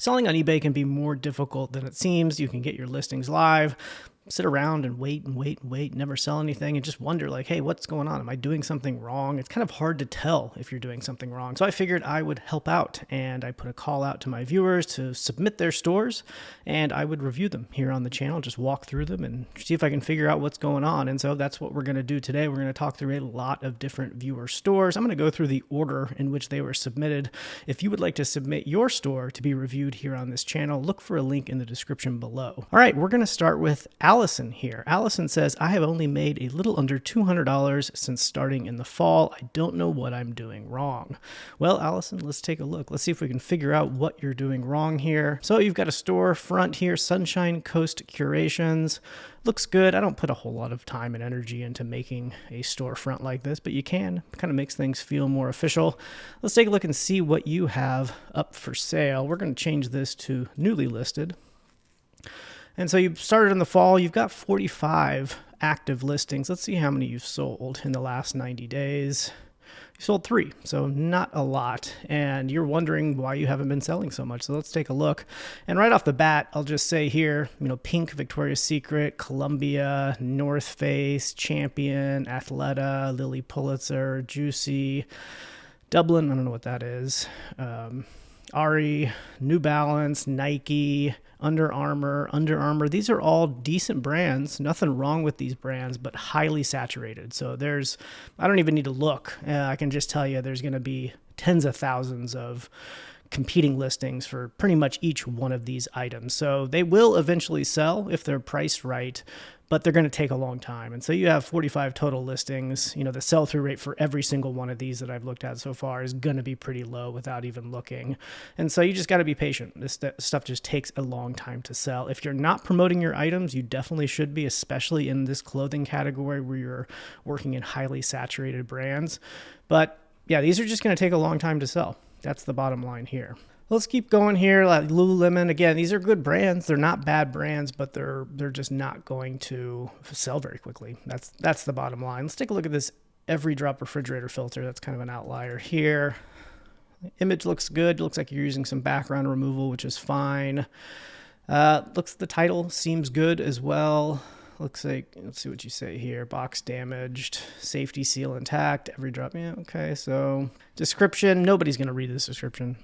Selling on eBay can be more difficult than it seems. You can get your listings live, sit around and wait, never sell anything, and just wonder like, hey, what's going on? Am I doing something wrong? It's kind of hard to tell if you're doing something wrong. So I figured I would help out, and I put a call out to my viewers to submit their stores, and I would review them here on the channel, just walk through them and see if I can figure out what's going on. And so that's what we're going to do today. We're going to talk through a lot of different viewer stores. I'm going to go through the order in which they were submitted. If you would like to submit your store to be reviewed here on this channel, look for a link in the description below. All right, we're going to start with Allison here. Allison says, I have only made a little under $200 since starting in the fall. I don't know what I'm doing wrong. Well, Allison, let's take a look. Let's see if we can figure out what you're doing wrong here. So you've got a store front here, Sunshine Coast Curations. Looks good. I don't put a whole lot of time and energy into making a storefront like this, but you can. It kind of makes things feel more official. Let's take a look and see what you have up for sale. We're going to change this to newly listed. And so you started in the fall, you've got 45 active listings. Let's see how many you've sold in the last 90 days. You sold 3, so not a lot. And you're wondering why you haven't been selling so much. So let's take a look. And right off the bat, I'll just say here, Pink, Victoria's Secret, Columbia, North Face, Champion, Athleta, Lilly Pulitzer, Juicy, Dublin, I don't know what that is, Ari, New Balance, Nike, Under Armour. These are all decent brands. Nothing wrong with these brands, but highly saturated. So I don't even need to look. I can just tell you there's going to be tens of thousands of competing listings for pretty much each one of these items. So they will eventually sell if they're priced right, but they're going to take a long time. And so you have 45 total listings. The sell-through rate for every single one of these that I've looked at so far is going to be pretty low without even looking. And so you just got to be patient. This stuff just takes a long time to sell. If you're not promoting your items, you definitely should be, especially in this clothing category where you're working in highly saturated brands. But yeah, these are just going to take a long time to sell. That's the bottom line here. Let's keep going here. Like Lululemon, again, these are good brands. They're not bad brands, but they're just not going to sell very quickly. That's the bottom line. Let's take a look at this Every Drop refrigerator filter. That's kind of an outlier here. The image looks good. Looks like you're using some background removal, which is fine. The title seems good as well. Looks like, let's see what you say here. Box damaged, safety seal intact, Every Drop. Yeah, okay. So description, nobody's going to read this description.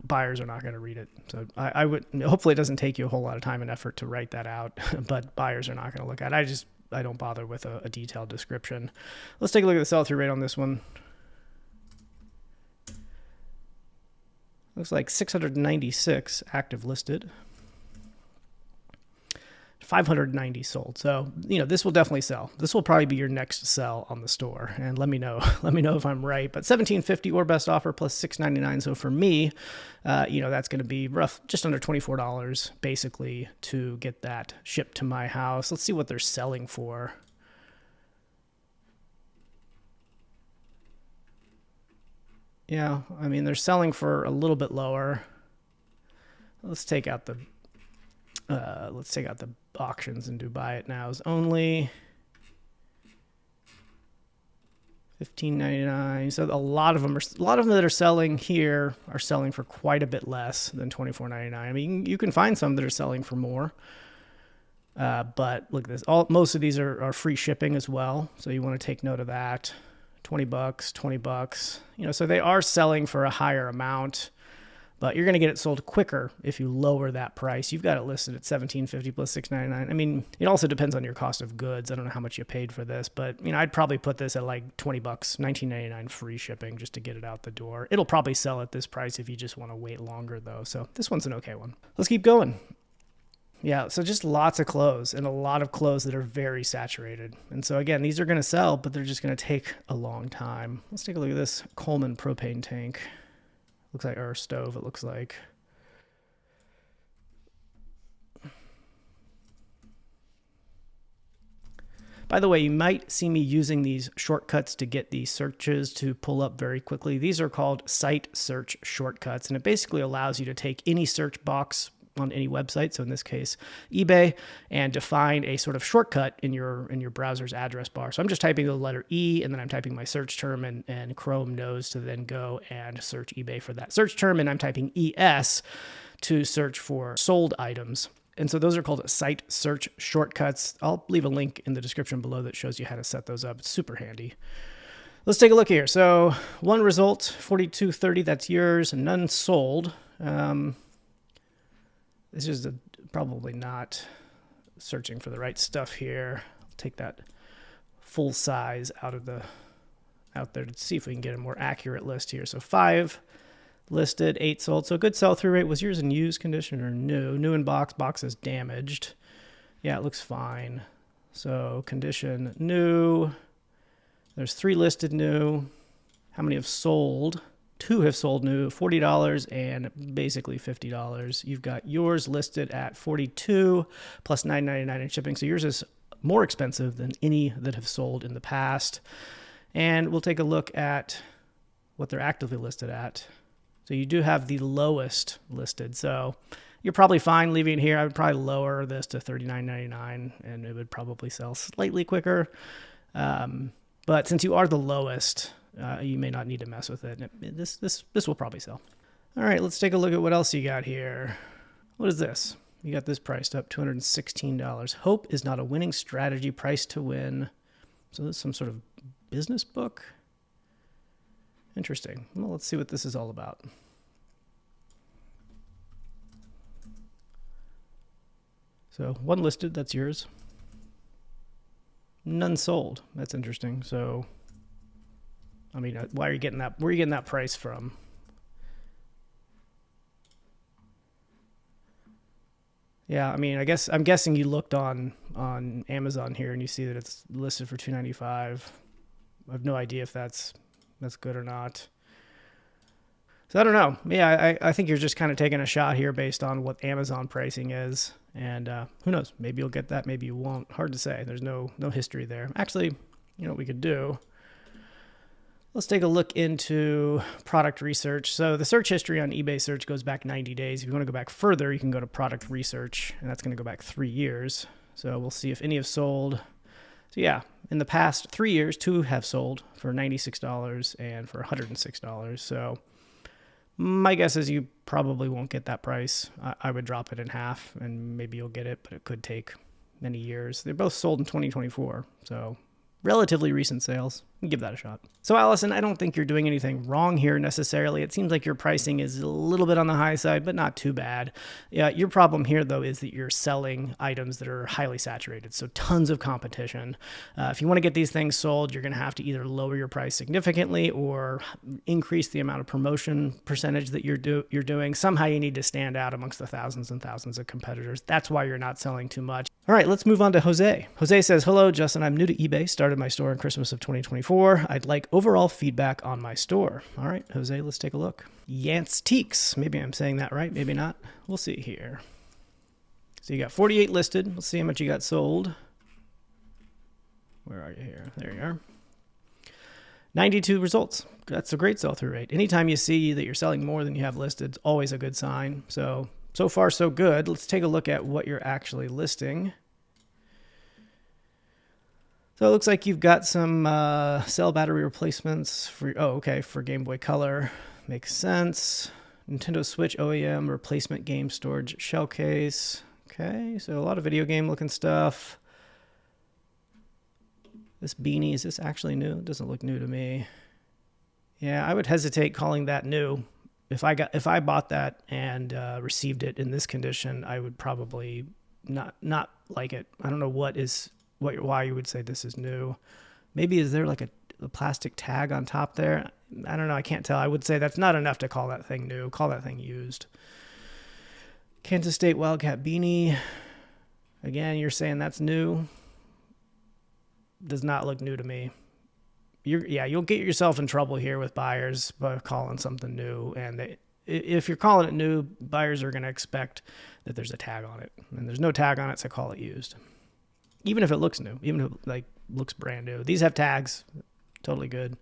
Buyers are not going to read it. So I would, hopefully it doesn't take you a whole lot of time and effort to write that out, but buyers are not going to look at it. I don't bother with a detailed description. Let's take a look at the sell-through rate on this one. Looks like 696 active listed. 590 sold. So, this will definitely sell. This will probably be your next sell on the store. And let me know if I'm right. But $17.50 or best offer plus $6.99. So for me, that's going to be just under $24 basically to get that shipped to my house. Let's see what they're selling for. Yeah, they're selling for a little bit lower. Let's take out the auctions and do buy it nows only. $15.99. So a lot of them that are selling here are selling for quite a bit less than $24.99. You can find some that are selling for more. But look at this. Most of these are free shipping as well. So you want to take note of that. $20, $20. So they are selling for a higher amount. But you're going to get it sold quicker if you lower that price. You've got it listed at $17.50 plus $6.99. It also depends on your cost of goods. I don't know how much you paid for this, but I'd probably put this at like $20, $19.99 free shipping just to get it out the door. It'll probably sell at this price if you just want to wait longer though. So this one's an okay one. Let's keep going. Yeah, so just lots of clothes and a lot of clothes that are very saturated. And so again, these are going to sell, but they're just going to take a long time. Let's take a look at this Coleman propane tank. Looks like our stove, it looks like. By the way, you might see me using these shortcuts to get these searches to pull up very quickly. These are called site search shortcuts, and it basically allows you to take any search box on any website, so in this case, eBay, and define a sort of shortcut in your browser's address bar. So I'm just typing the letter E, and then I'm typing my search term, and Chrome knows to then go and search eBay for that search term, and I'm typing ES to search for sold items. And so those are called site search shortcuts. I'll leave a link in the description below that shows you how to set those up. It's super handy. Let's take a look here. So one result, 4230, that's yours, none sold. This is probably not searching for the right stuff here. I'll take that full size out there to see if we can get a more accurate list here. So 5 listed, 8 sold. So good sell-through rate. Was yours in used condition or new? New in box. Box is damaged. Yeah, it looks fine. So condition new. There's 3 listed new. How many have sold? 2 have sold new, $40 and basically $50. You've got yours listed at $42 plus $9.99 in shipping. So yours is more expensive than any that have sold in the past. And we'll take a look at what they're actively listed at. So you do have the lowest listed. So you're probably fine leaving it here. I would probably lower this to $39.99 and it would probably sell slightly quicker. But since you are the lowest, you may not need to mess with it. This will probably sell. All right, let's take a look at what else you got here. What is this? You got this priced up, $216. Hope is not a winning strategy, price to win. So this is some sort of business book. Interesting. Well, let's see what this is all about. So 1 listed, that's yours. None sold. That's interesting. So, I mean, why are you getting that? Where are you getting that price from? Yeah, I mean, I'm guessing you looked on Amazon here and you see that it's listed for $295. I have no idea if that's good or not. So I don't know. Yeah, I think you're just kind of taking a shot here based on what Amazon pricing is. And who knows? Maybe you'll get that. Maybe you won't. Hard to say. There's no history there. Actually, you know what we could do? Let's take a look into product research. So the search history on eBay search goes back 90 days. If you want to go back further, you can go to product research, and that's going to go back 3 years. So we'll see if any have sold. So yeah, in the past 3 years, 2 have sold for $96 and for $106. So my guess is you probably won't get that price. I would drop it in half and maybe you'll get it, but it could take many years. They're both sold in 2024, so relatively recent sales. Give that a shot. So Allison, I don't think you're doing anything wrong here necessarily. It seems like your pricing is a little bit on the high side, but not too bad. Yeah, your problem here though is that you're selling items that are highly saturated, so tons of competition. If you want to get these things sold, you're going to have to either lower your price significantly or increase the amount of promotion percentage that you're doing. Somehow you need to stand out amongst the thousands and thousands of competitors. That's why you're not selling too much. All right, let's move on to Jose. Jose says, hello, Justin. I'm new to eBay. Started my store in Christmas of 2024. I'd like overall feedback on my store. All right, Jose, let's take a look. Yansteeks. Maybe I'm saying that right. Maybe not. We'll see here. So you got 48 listed. Let's see how much you got sold. Where are you here? There you are. 92 results. That's a great sell-through rate. Anytime you see that you're selling more than you have listed, it's always a good sign. So far, so good. Let's take a look at what you're actually listing. So it looks like you've got some cell battery replacements for Game Boy Color. Makes sense. Nintendo Switch OEM replacement game storage shell case. Okay, so a lot of video game looking stuff. This beanie, is this actually new? It doesn't look new to me. Yeah, I would hesitate calling that new. If I bought that and received it in this condition, I would probably not like it. I don't know why you would say this is new. Maybe is there like a plastic tag on top there? I don't know. I can't tell. I would say that's not enough to call that thing new. Call that thing used. Kansas State Wildcat beanie. Again, you're saying that's new. Does not look new to me. You'll get yourself in trouble here with buyers by calling something new. And if you're calling it new, buyers are going to expect that there's a tag on it. And there's no tag on it, so call it used. Even if it looks new, even if it looks brand new. These have tags. Totally good.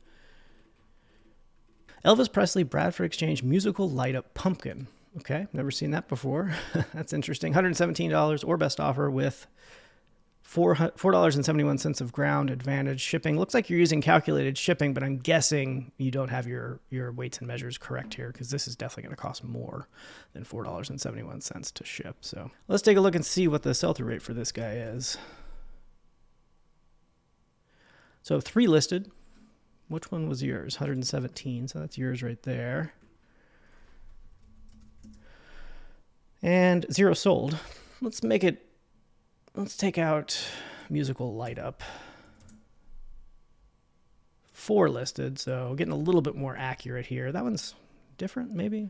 Elvis Presley Bradford Exchange musical light up pumpkin. Okay, never seen that before. That's interesting. $117 or best offer with $4.71 of ground advantage shipping. Looks like you're using calculated shipping, but I'm guessing you don't have your weights and measures correct here, because this is definitely going to cost more than $4.71 to ship. So let's take a look and see what the sell-through rate for this guy is. So 3 listed. Which one was yours? 117. So that's yours right there. And 0 sold. Let's take out musical light up. 4 listed, so getting a little bit more accurate here. That one's different, maybe.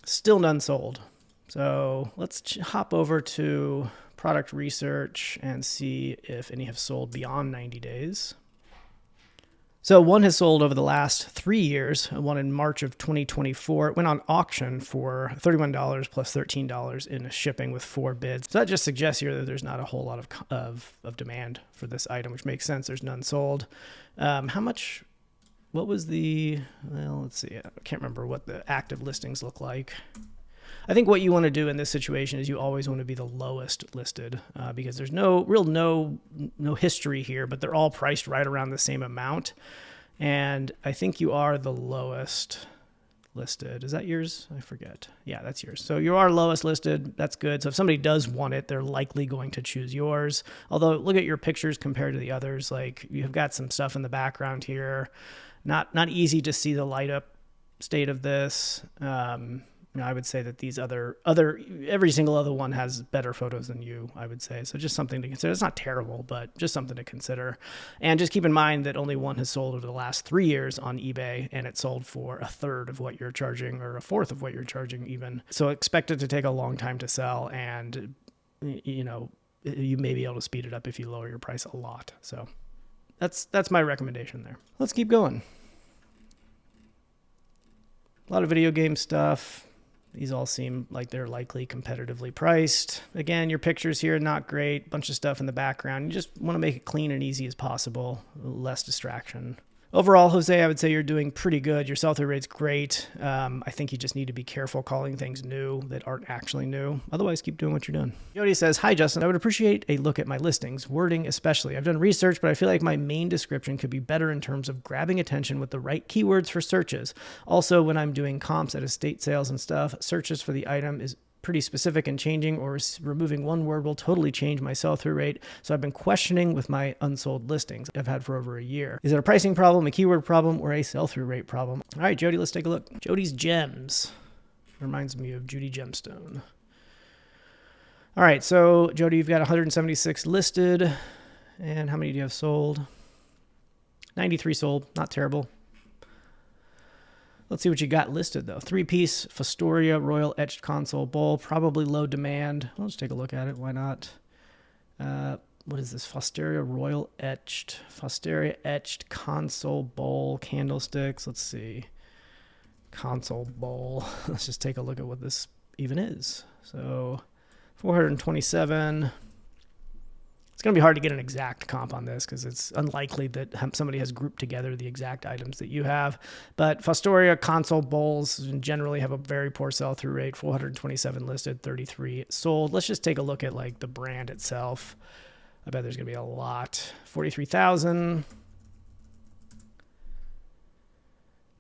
Still none sold. So let's hop over to product research and see if any have sold beyond 90 days. So 1 has sold over the last 3 years, one in March of 2024. It went on auction for $31 plus $13 in shipping with 4 bids. So that just suggests here that there's not a whole lot of demand for this item, which makes sense. There's none sold. How much, what was the, well, let's see. I can't remember what the active listings look like. I think what you want to do in this situation is you always want to be the lowest listed, because there's no history here, but they're all priced right around the same amount. And I think you are the lowest listed. Is that yours? I forget. Yeah, that's yours. So you are lowest listed. That's good. So if somebody does want it, they're likely going to choose yours. Although look at your pictures compared to the others. Like, you've got some stuff in the background here. Not easy to see the light up state of this. I would say that these every single other one has better photos than you, I would say. So just something to consider. It's not terrible, but just something to consider. And just keep in mind that only 1 has sold over the last 3 years on eBay, and it sold for 1/3 of what you're charging, or 1/4 of what you're charging even. So expect it to take a long time to sell, and you may be able to speed it up if you lower your price a lot. So that's my recommendation there. Let's keep going. A lot of video game stuff. These all seem like they're likely competitively priced. Again, your pictures here, not great. Bunch of stuff in the background. You just want to make it clean and easy as possible. Less distraction. Overall, Jose, I would say you're doing pretty good. Your sell-through rate's great. I think you just need to be careful calling things new that aren't actually new. Otherwise, keep doing what you're doing. Jody says, "Hi, Justin. I would appreciate a look at my listings, wording especially. I've done research, but I feel like my main description could be better in terms of grabbing attention with the right keywords for searches. Also, when I'm doing comps at estate sales and stuff, searches for the item is pretty specific and changing, or removing one word will totally change my sell-through rate. So I've been questioning with my unsold listings I've had for over a year. Is it a pricing problem, a keyword problem, or a sell-through rate problem?" All right, Jody, let's take a look. Jody's Gems. Reminds me of Judy Gemstone. All right, so Jody, you've got 176 listed. And how many do you have sold? 93 sold. Not terrible. Let's see what you got listed, though. 3-piece Fostoria Royal Etched Console Bowl. Probably low demand. Let's take a look at it. Why not? What is this? Fostoria Etched Console Bowl Candlesticks. Let's see. Console Bowl. Let's just take a look at what this even is. So 427. It's going to be hard to get an exact comp on this because it's unlikely that somebody has grouped together the exact items that you have. But Fostoria console bowls generally have a very poor sell-through rate. 427 listed, 33 sold. Let's just take a look at like the brand itself. I bet there's going to be a lot. 43,000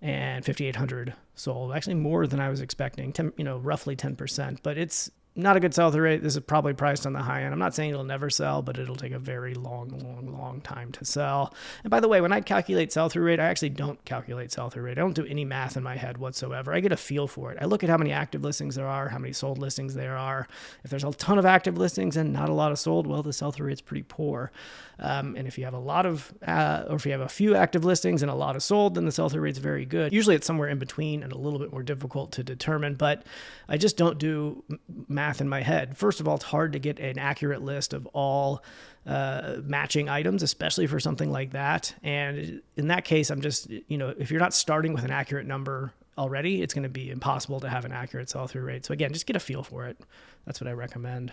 and 5,800 sold. Actually more than I was expecting. Roughly 10%. But it's not a good sell-through rate. This is probably priced on the high end. I'm not saying it'll never sell, but it'll take a very long time to sell. And by the way, when I calculate sell-through rate, I actually don't calculate sell-through rate. I don't do any math in my head whatsoever. I get a feel for it. I look at how many active listings there are, how many sold listings there are. If there's a ton of active listings and not a lot of sold, well, the sell-through rate's pretty poor. And if you have or if you have a few active listings and a lot of sold, then the sell-through rate's very good. Usually it's somewhere in between and a little bit more difficult to determine, but I just don't do math in my head. First of all, it's hard to get an accurate list of all matching items, especially for something like that. And in that case, I'm just, if you're not starting with an accurate number already, it's going to be impossible to have an accurate sell-through rate. So again, just get a feel for it. That's what I recommend.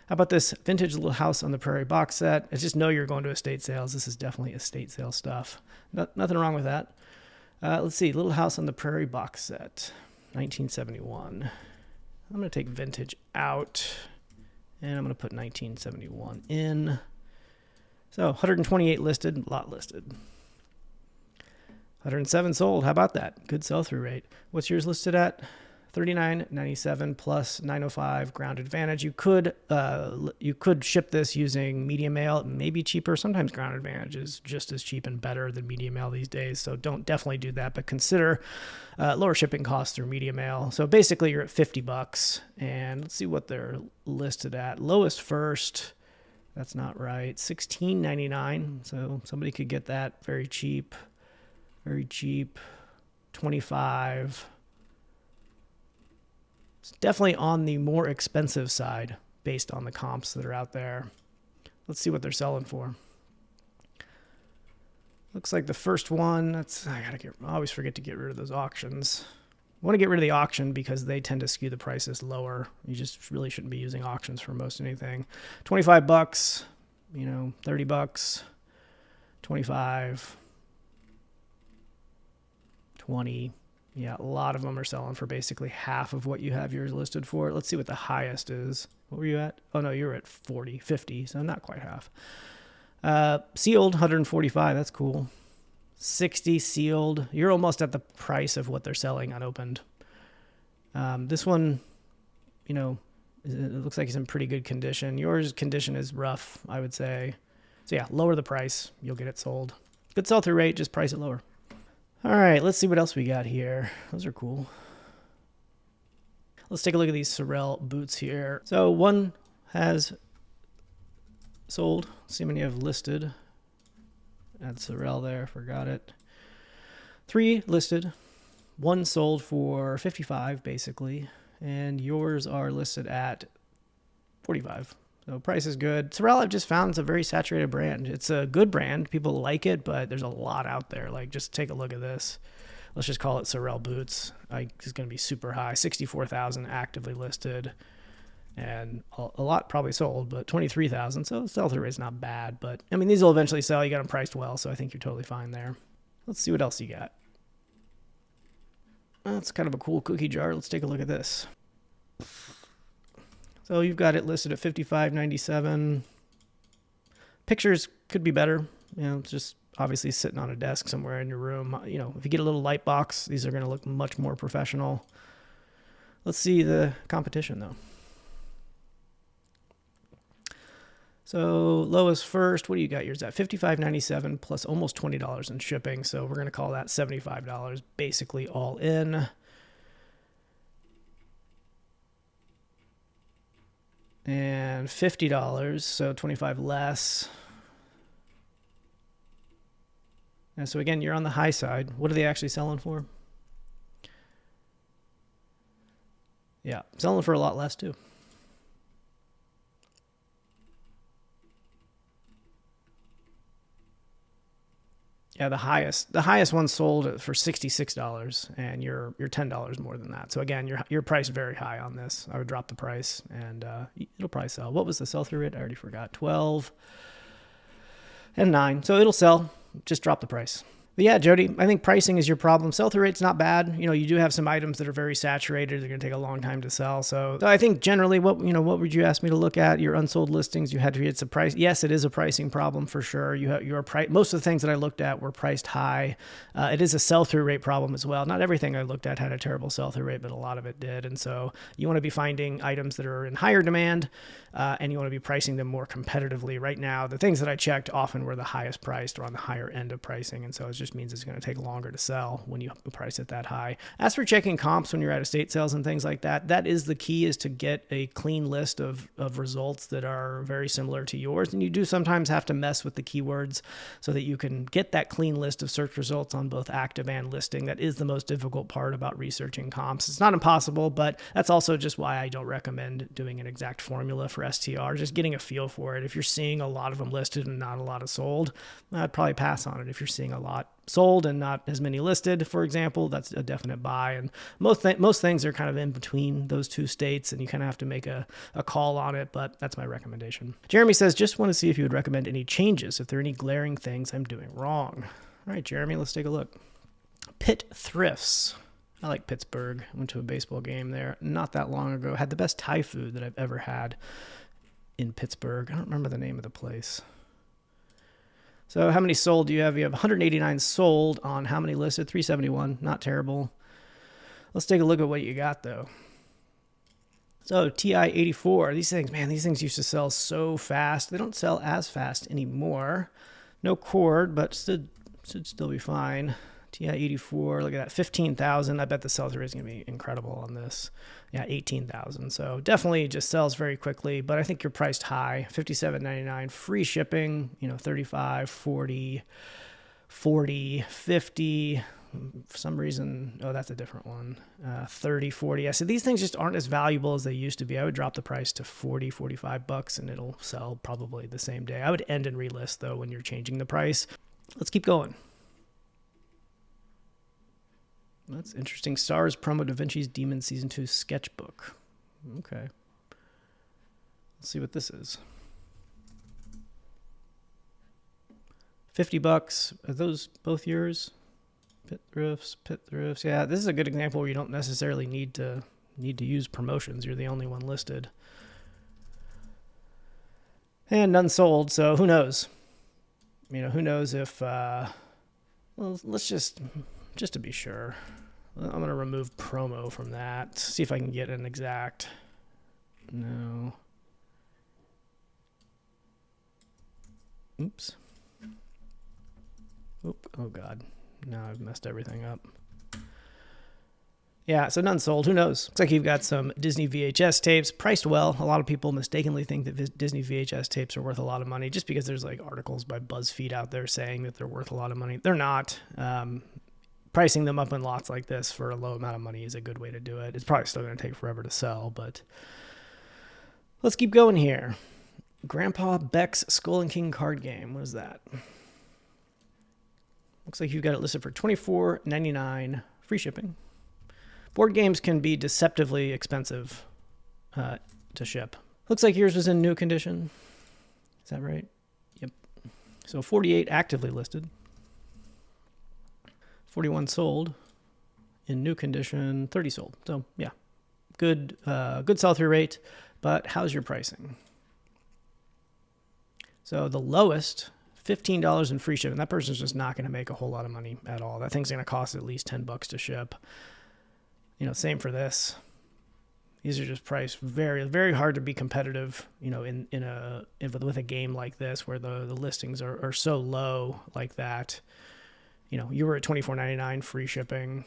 How about this vintage little house on the prairie box set? I just know you're going to estate sales. This is definitely estate sale stuff. Nothing wrong with that. Let's see, Little House on the Prairie box set, 1971. I'm going to take vintage out, and I'm going to put 1971 in. So 128 listed, lot listed. 107 sold. How about that? Good sell-through rate. What's yours listed at? $39.97 plus $9.05 ground advantage. You could ship this using media mail. It may be cheaper. Sometimes ground advantage is just as cheap and better than media mail these days. So don't definitely do that, but consider lower shipping costs through media mail. So basically you're at $50, and let's see what they're listed at. Lowest first. That's not right. $16.99. So somebody could get that very cheap. Very cheap. $25. It's definitely on the more expensive side based on the comps that are out there. Let's see what they're selling for. Looks like the first one, I always forget to get rid of those auctions. I want to get rid of the auction because they tend to skew the prices lower. You just really shouldn't be using auctions for most anything. $25, $30, 25, 20. Yeah, a lot of them are selling for basically half of what you have yours listed for. Let's see what the highest is. What were you at? Oh, no, you were at 40, 50, so not quite half. Sealed, 145. That's cool. 60 sealed. You're almost at the price of what they're selling unopened. This one, it looks like it's in pretty good condition. Yours condition is rough, I would say. So, yeah, lower the price. You'll get it sold. Good sell-through rate. Just price it lower. All right, let's see what else we got here. Those are cool. Let's take a look at these Sorel boots here. So one has sold. Let's see how many I've listed. Add Sorel there, forgot it. 3 listed. 1 sold for $55, basically. And yours are listed at $45. So price is good. Sorel, I've just found it's a very saturated brand. It's a good brand. People like it, but there's a lot out there. Like, just take a look at this. Let's just call it Sorel boots. It's going to be super high. 64,000 actively listed. And a lot probably sold, but 23,000. So the sell-through rate's not bad. But, I mean, these will eventually sell. You got them priced well, so I think you're totally fine there. Let's see what else you got. That's kind of a cool cookie jar. Let's take a look at this. So you've got it listed at $55.97. Pictures could be better. It's just obviously sitting on a desk somewhere in your room. If you get a little light box, these are going to look much more professional. Let's see the competition, though. So lowest first, what do you got yours at? $55.97 plus almost $20 in shipping. So we're going to call that $75, basically all in. And $50, so $25 less. And so again, you're on the high side. What are they actually selling for? Yeah, selling for a lot less too. Yeah, the highest one sold for $66, and you're $10 more than that. So again, you're priced very high on this. I would drop the price, and it'll probably sell. What was the sell-through rate? I already forgot. 12 and 9. So it'll sell. Just drop the price. But yeah, Jody, I think pricing is your problem. Sell-through rate's not bad. You do have some items that are very saturated. They're going to take a long time to sell. So I think generally, what would you ask me to look at? Your unsold listings, it's a price. Yes, it is a pricing problem for sure. Most of the things that I looked at were priced high. It is a sell-through rate problem as well. Not everything I looked at had a terrible sell-through rate, but a lot of it did. And so you want to be finding items that are in higher demand, and you want to be pricing them more competitively. Right now, the things that I checked often were the highest priced or on the higher end of pricing, and so it just means it's going to take longer to sell when you price it that high. As for checking comps when you're at estate sales and things like that, that is the key, is to get a clean list of results that are very similar to yours. And you do sometimes have to mess with the keywords so that you can get that clean list of search results on both active and listing. That is the most difficult part about researching comps. It's not impossible, but that's also just why I don't recommend doing an exact formula for STR, just getting a feel for it. If you're seeing a lot of them listed and not a lot of sold, I'd probably pass on it. If you're seeing a lot sold and not as many listed, for example, that's a definite buy. And most things are kind of in between those two states, and you kind of have to make a call on it, but that's my recommendation. Jeremy says, just want to see if you would recommend any changes, if there are any glaring things I'm doing wrong. All right, Jeremy, let's take a look. Pitt Thrifts. I like Pittsburgh. I went to a baseball game there not that long ago. Had the best Thai food that I've ever had in Pittsburgh. I don't remember the name of the place. So how many sold do you have? You have 189 sold on how many listed? 371. Not terrible. Let's take a look at what you got, though. So TI-84. These things, man, these things used to sell so fast. They don't sell as fast anymore. No cord, but should still be fine. TI-84, look at that, 15,000. I bet the sell-through is going to be incredible on this. Yeah, 18,000. So definitely just sells very quickly, but I think you're priced high. $57.99, free shipping, 35, 40, 40, 50. For some reason, oh, that's a different one. 30, 40. Yeah, so these things just aren't as valuable as they used to be. I would drop the price to 40, 45 bucks, and it'll sell probably the same day. I would end and relist, though, when you're changing the price. Let's keep going. That's interesting. Stars promo Da Vinci's Demon Season 2 sketchbook. Okay. Let's see what this is. 50 bucks. Are those both yours? Pitt Thrifts. Yeah, this is a good example where you don't necessarily need to use promotions. You're the only one listed. And none sold, so who knows? Who knows if well, let's just to be sure. I'm going to remove promo from that. See if I can get an exact. No. Oops. Oop. Oh, God. Now I've messed everything up. Yeah, so none sold. Who knows? Looks like you've got some Disney VHS tapes priced well. A lot of people mistakenly think that Disney VHS tapes are worth a lot of money just because there's like articles by BuzzFeed out there saying that they're worth a lot of money. They're not. Pricing them up in lots like this for a low amount of money is a good way to do it. It's probably still going to take forever to sell, but let's keep going here. Grandpa Beck's Skull and King card game. What is that? Looks like you've got it listed for $24.99, free shipping. Board games can be deceptively expensive to ship. Looks like yours was in new condition. Is that right? Yep. So 48 actively listed. 41 sold. In new condition, 30 sold. So yeah, good sell-through rate. But how's your pricing? So the lowest, $15 in free shipping. That person's just not going to make a whole lot of money at all. That thing's going to cost at least 10 bucks to ship. Same for this. These are just priced very, very hard to be competitive, with a game like this where the listings are so low like that. You were at $24.99 free shipping.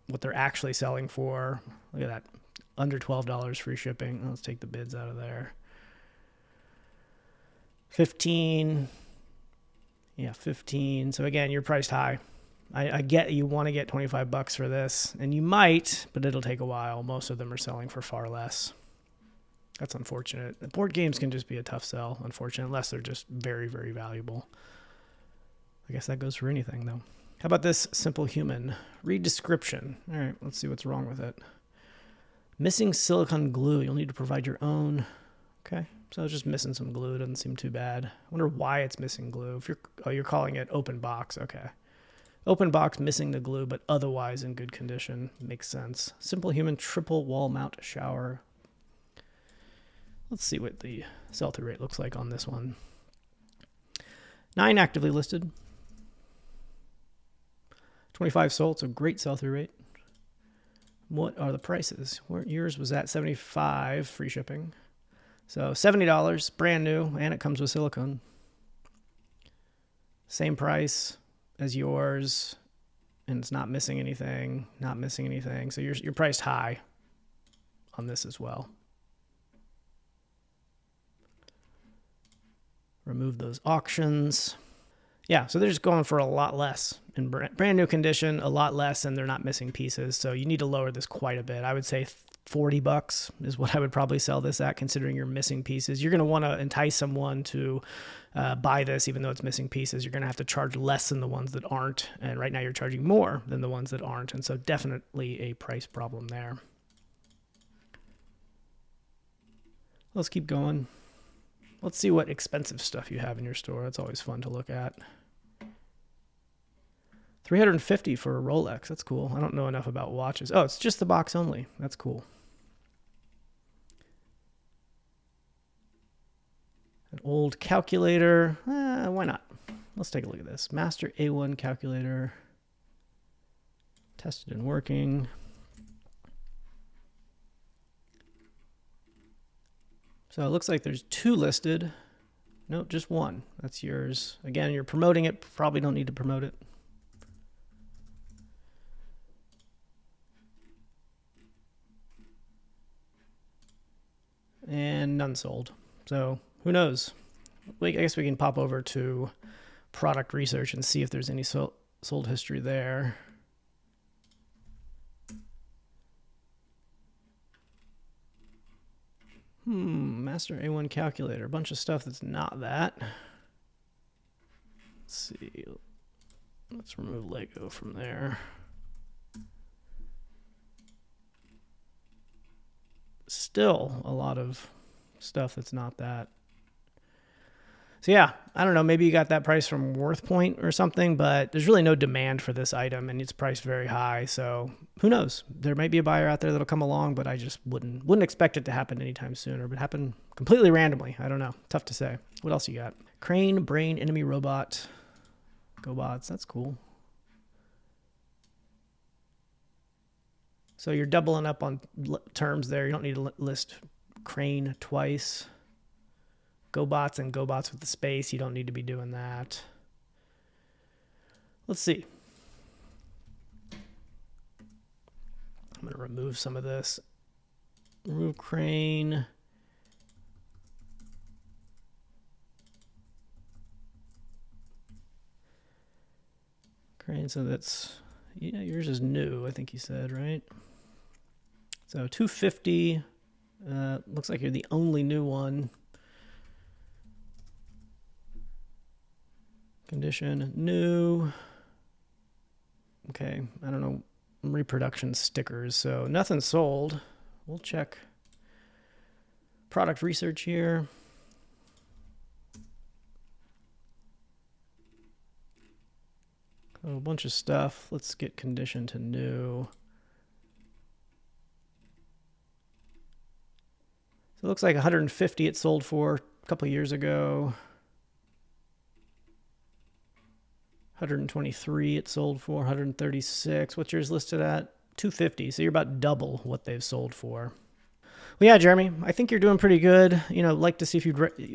What they're actually selling for, look at that, under $12 free shipping. Let's take the bids out of there. 15. Yeah, 15. So again, you're priced high. I get you want to get 25 bucks for this, and you might, but it'll take a while. Most of them are selling for far less. That's unfortunate. The board games can just be a tough sell, unfortunately, unless they're just very, very valuable. I guess that goes for anything, though. How about this Simple Human? Read description. All right, let's see what's wrong with it. Missing silicone glue. You'll need to provide your own. Okay, so it's just missing some glue. Doesn't seem too bad. I wonder why it's missing glue. You're calling it open box. Okay. Open box, missing the glue, but otherwise in good condition. Makes sense. Simple Human triple wall mount shower. Let's see what the sell-through rate looks like on this one. 9 actively listed. 25 sold, so great sell-through rate. What are the prices? Yours was at $75, free shipping. So $70, brand new, and it comes with silicone. Same price as yours, and it's not missing anything, So you're priced high on this as well. Remove those auctions. Yeah, so they're just going for a lot less in brand new condition, a lot less, and they're not missing pieces. So you need to lower this quite a bit. I would say 40 bucks is what I would probably sell this at, considering you're missing pieces. You're going to want to entice someone to buy this, even though it's missing pieces. You're going to have to charge less than the ones that aren't. And right now you're charging more than the ones that aren't. And so definitely a price problem there. Let's keep going. Let's see what expensive stuff you have in your store. That's always fun to look at. $350 for a Rolex. That's cool. I don't know enough about watches. Oh, it's just the box only. That's cool. An old calculator. Why not? Let's take a look at this. Master A1 calculator. Tested and working. So it looks like there's 2 listed. Nope, just 1. That's yours. Again, you're promoting it. Probably don't need to promote it. And none sold. So who knows? I guess we can pop over to product research and see if there's any sold history there. Master A1 calculator. A bunch of stuff that's not that. Let's see. Let's remove Lego from there. Still a lot of stuff that's not that. So yeah, I don't know, maybe you got that price from WorthPoint or something, but there's really no demand for this item and it's priced very high. So who knows? There might be a buyer out there that'll come along, but I just wouldn't expect it to happen anytime sooner. But happen completely randomly. I don't know. Tough to say. What else you got? Crane, Brain, Enemy Robot, GoBots. That's cool. So you're doubling up on terms there. You don't need to list Crane twice. GoBots and GoBots with the space. You don't need to be doing that. Let's see. I'm going to remove some of this. Remove Crane. Crane, so that's, yeah, yours is new, I think you said, right? So 250. Looks like you're the only new one. Condition, new. Okay, I don't know. Reproduction stickers, so nothing sold. We'll check product research here. A bunch of stuff. Let's get condition to new. So it looks like 150 it sold for a couple years ago. 123 it sold for, 136. What's yours listed at? 250. So you're about double what they've sold for. Well, yeah, Jeremy, I think you're doing pretty good. You know, like to see if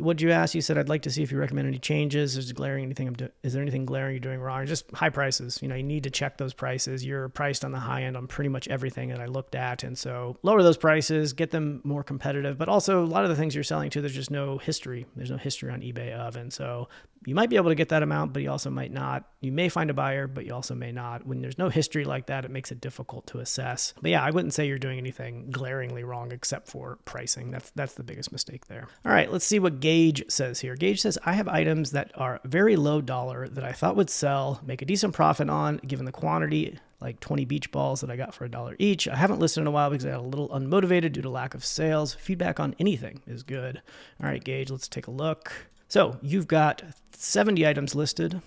what'd you ask? You said, I'd like to see if you recommend any changes. Is there anything glaring you're doing wrong? Just high prices. You know, you need to check those prices. You're priced on the high end on pretty much everything that I looked at. And so lower those prices, get them more competitive. But also a lot of the things you're selling to, there's just no history. There's no history on eBay of. And so you might be able to get that amount, but you also might not. You may find a buyer, but you also may not. When there's no history like that, it makes it difficult to assess. But yeah, I wouldn't say you're doing anything glaringly wrong except for pricing. That's the biggest mistake there. All right, let's see what Gage says here. Gage says, I have items that are very low dollar that I thought would sell, make a decent profit on, given the quantity, like 20 beach balls that I got for $1 each. I haven't listed in a while because I got a little unmotivated due to lack of sales. Feedback on anything is good. All right, Gage, let's take a look. So you've got 70 items listed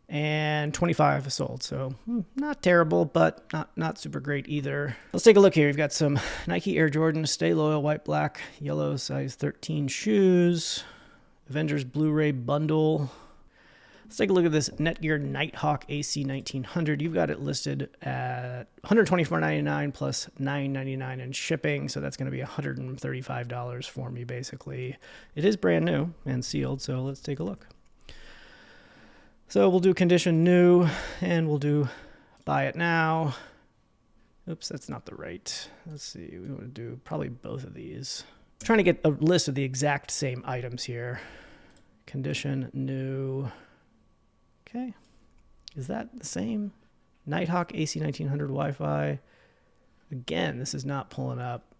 and 25 sold. So not terrible, but not super great either. Let's take a look here. You've got some Nike Air Jordan Stay Loyal white, black, yellow, size 13 shoes, Avengers Blu-ray bundle. Let's take a look at this Netgear Nighthawk AC 1900. You've got it listed at $124.99 plus $9.99 in shipping. So that's going to be $135 for me, basically. It is brand new and sealed, so let's take a look. So we'll do condition new, and we'll do buy it now. Oops, that's not the right. Let's see, we want to do probably both of these. I'm trying to get a list of the exact same items here. Condition new. Okay, is that the same? Nighthawk AC 1900 Wi-Fi. Again, this is not pulling up.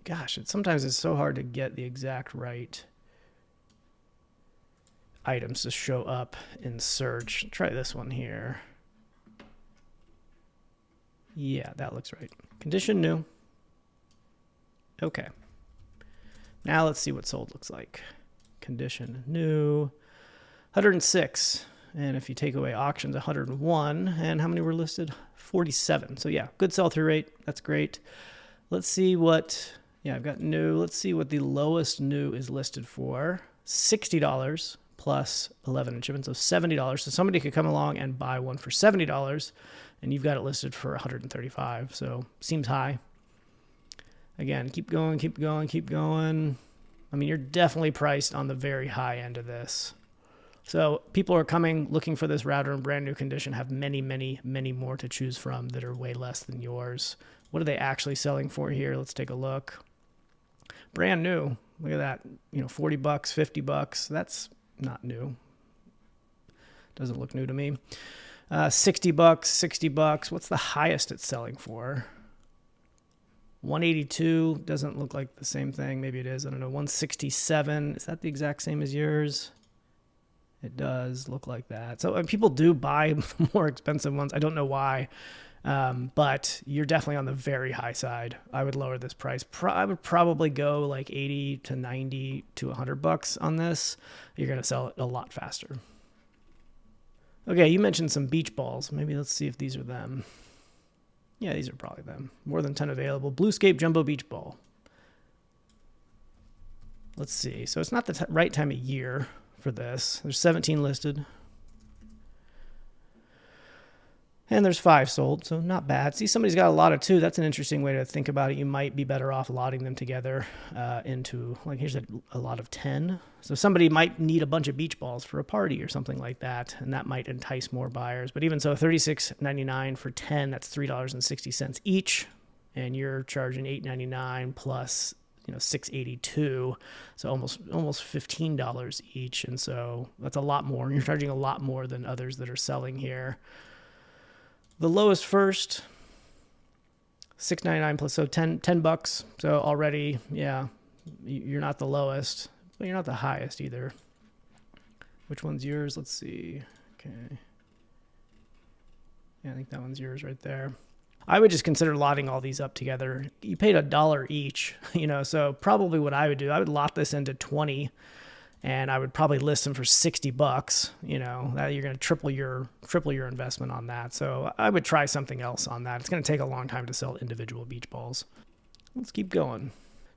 Gosh, sometimes it's so hard to get the exact right items to show up in search. Try this one here. Yeah, that looks right. Condition new. Okay. Now let's see what sold looks like. Condition new. 106. And if you take away auctions, 101. And how many were listed? 47. So yeah, good sell-through rate. That's great. Let's see what, yeah, I've got new. Let's see what the lowest new is listed for. $60 plus 11 in shipping, so $70. So somebody could come along and buy one for $70, and you've got it listed for $135. So seems high. Again, keep going, keep going, keep going. I mean, you're definitely priced on the very high end of this. So people are coming, looking for this router in brand new condition, have many, many, many more to choose from that are way less than yours. What are they actually selling for here? Let's take a look. Brand new. Look at that. You know, 40 bucks, 50 bucks. That's not new. Doesn't look new to me. 60 bucks, 60 bucks. What's the highest it's selling for? 182. Doesn't look like the same thing. Maybe it is. I don't know. 167. Is that the exact same as yours? It does look like that. So people do buy more expensive ones. I don't know why, but you're definitely on the very high side. I would lower this price. I would probably go like 80 to 90 to 100 bucks on this. You're going to sell it a lot faster. Okay, you mentioned some beach balls. Maybe let's see if these are them. Yeah, these are probably them. More than 10 available. Bluescape Jumbo Beach Ball. Let's see. So it's not the right time of year for this. There's 17 listed. And there's 5 sold, so not bad. See, somebody's got a lot of 2. That's an interesting way to think about it. You might be better off lotting them together into, like, here's a lot of 10. So somebody might need a bunch of beach balls for a party or something like that, and that might entice more buyers. But even so, $36.99 for 10, that's $3.60 each, and you're charging $8.99 plus, you know, $6.82, so almost $15 each, and so that's a lot more. You're charging a lot more than others that are selling here. The lowest first, $6.99 plus, so 10 bucks. So already, yeah, you're not the lowest, but you're not the highest either. Which one's yours? Let's see. Okay. Yeah, I think that one's yours right there. I would just consider lotting all these up together. You paid $1 each, you know, so probably what I would do, I would lot this into 20, and I would probably list them for 60 bucks, you know, that you're going to triple your investment on that. So I would try something else on that. It's going to take a long time to sell individual beach balls. Let's keep going.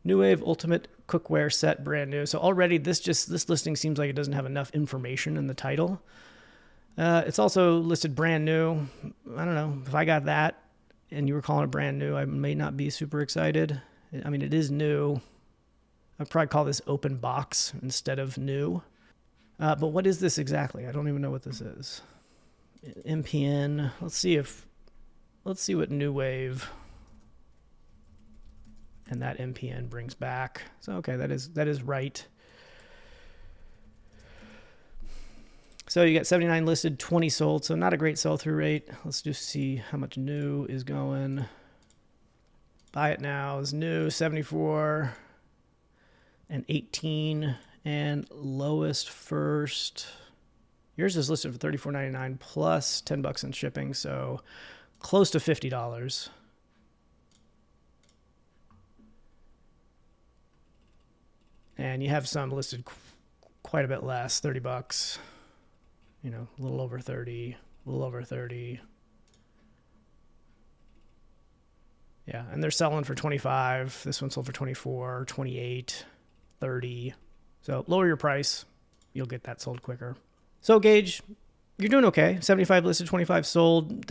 New Wave Ultimate Cookware Set, brand new. So already this listing seems like it doesn't have enough information in the title. It's also listed brand new. I don't know if I got that and you were calling it brand new, I may not be super excited. I mean, it is new. I'd probably call this open box instead of new. But what is this exactly? I don't even know what this is. MPN. Let's see what New Wave and that MPN brings back. So okay, that is right. So you got 79 listed, 20 sold. So not a great sell-through rate. Let's just see how much new is going. Buy it now is new, 74 and 18, and lowest first. Yours is listed for $34.99 plus 10 bucks in shipping, so close to $50. And you have some listed quite a bit less, 30 bucks. You know, a little over 30, a little over 30. Yeah, and they're selling for 25. This one sold for 24, 28, 30. So lower your price, you'll get that sold quicker. So Gage, you're doing okay. 75 listed, 25 sold.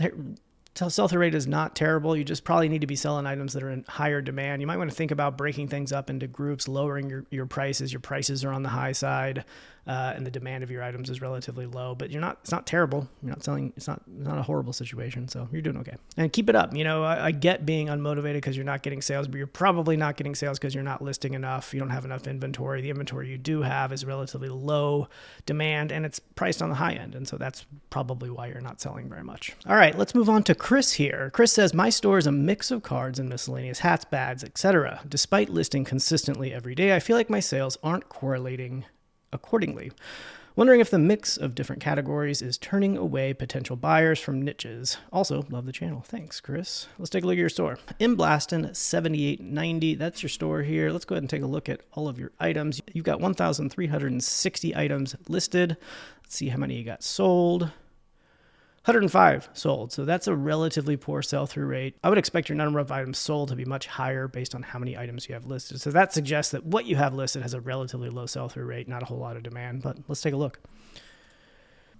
Sell-through rate is not terrible. You just probably need to be selling items that are in higher demand. You might want to think about breaking things up into groups, lowering your prices. Your prices are on the high side, and the demand of your items is relatively low. But it's not terrible. You're not selling. It's not a horrible situation. So you're doing okay. And keep it up. You know, I get being unmotivated because you're not getting sales, but you're probably not getting sales because you're not listing enough. You don't have enough inventory. The inventory you do have is relatively low demand, and it's priced on the high end. And so that's probably why you're not selling very much. All right, let's move on to Chris here. Chris says, my store is a mix of cards and miscellaneous hats, bags, etc. Despite listing consistently every day, I feel like my sales aren't correlating accordingly. Wondering if the mix of different categories is turning away potential buyers from niches. Also, love the channel. Thanks, Chris. Let's take a look at your store. In Blaston, 7890. That's your store here. Let's go ahead and take a look at all of your items. You've got 1,360 items listed. Let's see how many you got sold. 105 sold. So that's a relatively poor sell-through rate. I would expect your number of items sold to be much higher based on how many items you have listed. So that suggests that what you have listed has a relatively low sell-through rate, not a whole lot of demand, but let's take a look.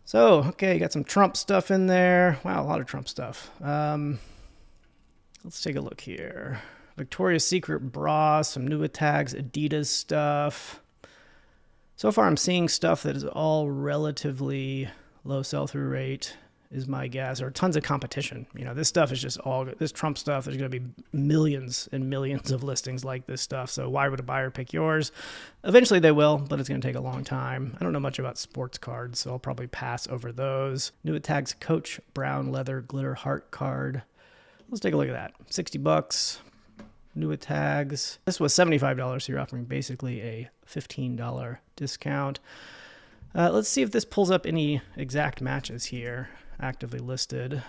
So, okay, you got some Trump stuff in there. Wow, a lot of Trump stuff. Let's take a look here. Victoria's Secret bra, some new tags, Adidas stuff. So far I'm seeing stuff that is all relatively low sell-through rate is my guess, or tons of competition. You know, this stuff is just all, this Trump stuff, there's going to be millions and millions of listings like this stuff. So why would a buyer pick yours? Eventually they will, but it's going to take a long time. I don't know much about sports cards, so I'll probably pass over those. New tags, Coach brown leather glitter heart card. Let's take a look at that. $60. New tags. This was $75, so you're offering basically a $15 discount. Let's see if this pulls up any exact matches here. Actively listed.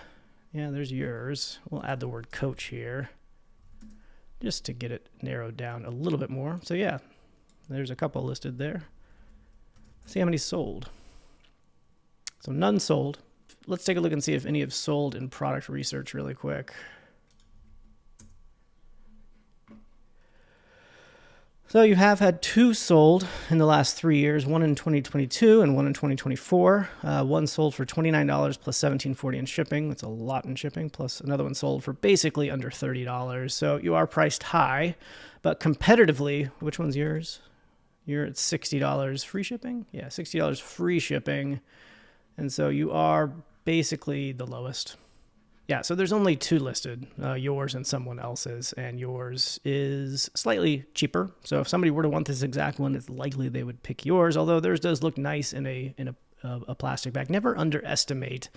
Yeah, there's yours. We'll add the word Coach here just to get it narrowed down a little bit more. So yeah, there's a couple listed there. Let's see how many sold. So none sold. Let's take a look and see if any have sold in product research really quick. So you have had 2 sold in the last 3 years, one in 2022 and one in 2024. One sold for $29 plus $17.40 in shipping. That's a lot in shipping, plus another one sold for basically under $30. So you are priced high, but competitively, which one's yours? You're at $60 free shipping? Yeah, $60 free shipping. And so you are basically the lowest. Yeah, so there's only 2 listed, yours and someone else's, and yours is slightly cheaper. So if somebody were to want this exact one, it's likely they would pick yours, although theirs does look nice in a plastic bag. Never underestimate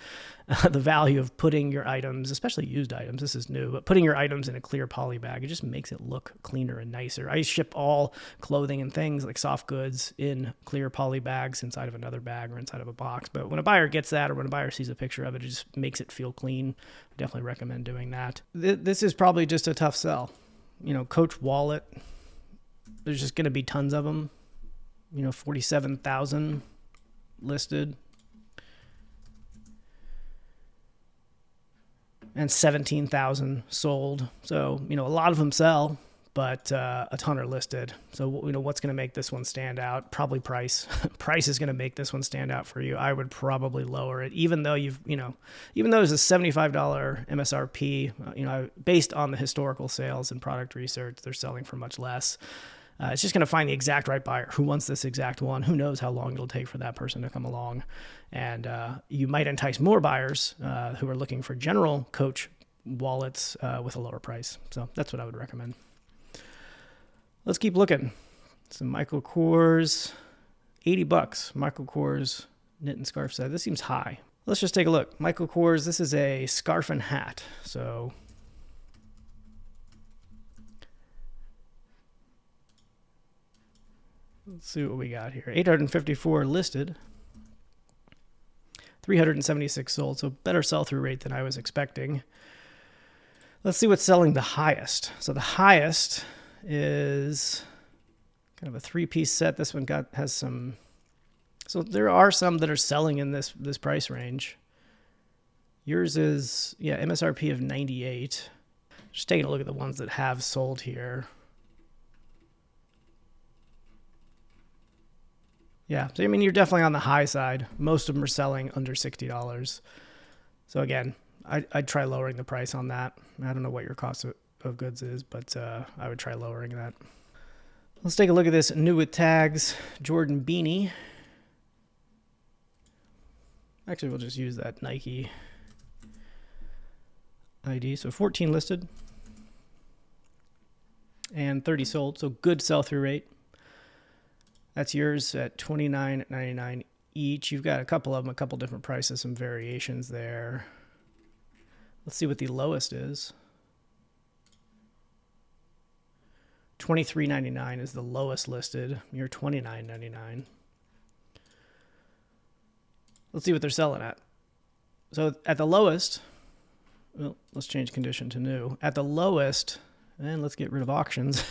the value of putting your items, especially used items, this is new, but putting your items in a clear poly bag. It just makes it look cleaner and nicer. I ship all clothing and things like soft goods in clear poly bags inside of another bag or inside of a box. But when a buyer gets that, or when a buyer sees a picture of it, it just makes it feel clean. I definitely recommend doing that. This is probably just a tough sell. You know, Coach wallet, there's just going to be tons of them. You know, 47,000 listed and 17,000 sold. So, you know, a lot of them sell, but a ton are listed. So, you know, what's going to make this one stand out? Probably price. Price is going to make this one stand out for you. I would probably lower it, even though even though it's a $75 MSRP, based on the historical sales and product research, they're selling for much less. It's just going to find the exact right buyer who wants this exact one. Who knows how long it'll take for that person to come along. And you might entice more buyers who are looking for general Coach wallets with a lower price. So that's what I would recommend. Let's keep looking. Some Michael Kors, $80. Michael Kors knit and scarf set. This seems high. Let's just take a look. Michael Kors, this is a scarf and hat. So let's see what we got here. 854 listed, 376 sold, so better sell-through rate than I was expecting. Let's see what's selling the highest. So the highest is kind of a 3-piece set. This one has some, so there are some that are selling in this price range. Yours is, yeah, MSRP of 98. Just taking a look at the ones that have sold here. Yeah, so I mean, you're definitely on the high side. Most of them are selling under $60. So again, I'd try lowering the price on that. I don't know what your cost of goods is, but I would try lowering that. Let's take a look at this new with tags Jordan beanie. Actually, we'll just use that Nike ID. So 14 listed and 30 sold. So good sell-through rate. That's yours at $29.99 each. You've got a couple of them, a couple different prices, some variations there. Let's see what the lowest is. $23.99 is the lowest listed. You're $29.99. Let's see what they're selling at. So at the lowest, well, let's change condition to new. At the lowest, and let's get rid of auctions.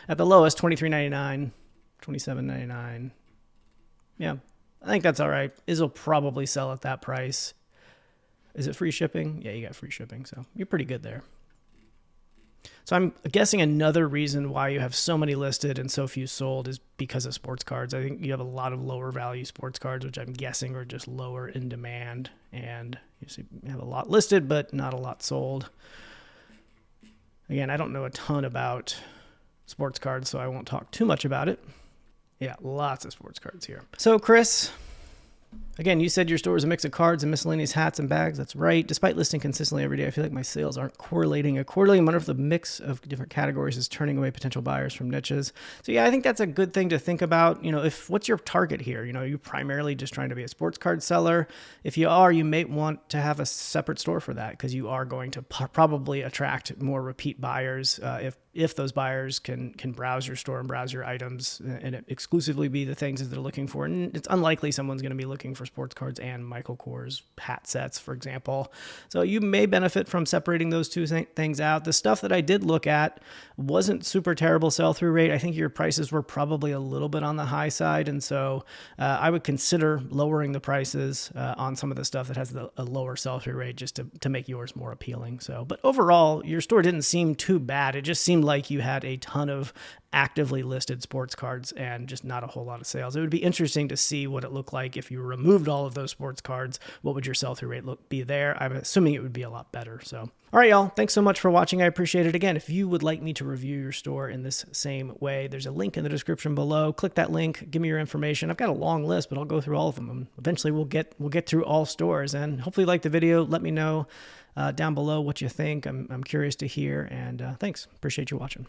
At the lowest, $23.99. $27.99. Yeah, I think that's all right. Izzy'll probably sell at that price. Is it free shipping? Yeah, you got free shipping, so you're pretty good there. So I'm guessing another reason why you have so many listed and so few sold is because of sports cards. I think you have a lot of lower value sports cards, which I'm guessing are just lower in demand. And you have a lot listed, but not a lot sold. Again, I don't know a ton about sports cards, so I won't talk too much about it. Yeah, lots of sports cards here. So Chris, again, you said your store is a mix of cards and miscellaneous hats and bags. That's right. Despite listing consistently every day, I feel like my sales aren't correlating accordingly. I wonder if the mix of different categories is turning away potential buyers from niches. So yeah, I think that's a good thing to think about. What's your target here? Are you primarily just trying to be a sports card seller? If you are, you may want to have a separate store for that, because you are going to probably attract more repeat buyers if those buyers can browse your store and browse your items and it exclusively be the things that they're looking for. And it's unlikely someone's going to be looking for sports cards and Michael Kors hat sets, for example. So you may benefit from separating those two things out. The stuff that I did look at wasn't super terrible sell-through rate. I think your prices were probably a little bit on the high side. And so I would consider lowering the prices on some of the stuff that has a lower sell-through rate, just to make yours more appealing. But overall, your store didn't seem too bad. It just seemed like you had a ton of actively listed sports cards and just not a whole lot of sales. It would be interesting to see what it looked like if you removed all of those sports cards. What would your sell-through rate be there? I'm assuming it would be a lot better. So, all right, y'all. Thanks so much for watching. I appreciate it. Again, if you would like me to review your store in this same way, there's a link in the description below. Click that link. Give me your information. I've got a long list, but I'll go through all of them. And eventually, we'll get through all stores. And hopefully, you like the video. Let me know down below what you think. I'm curious to hear. And thanks. Appreciate you watching.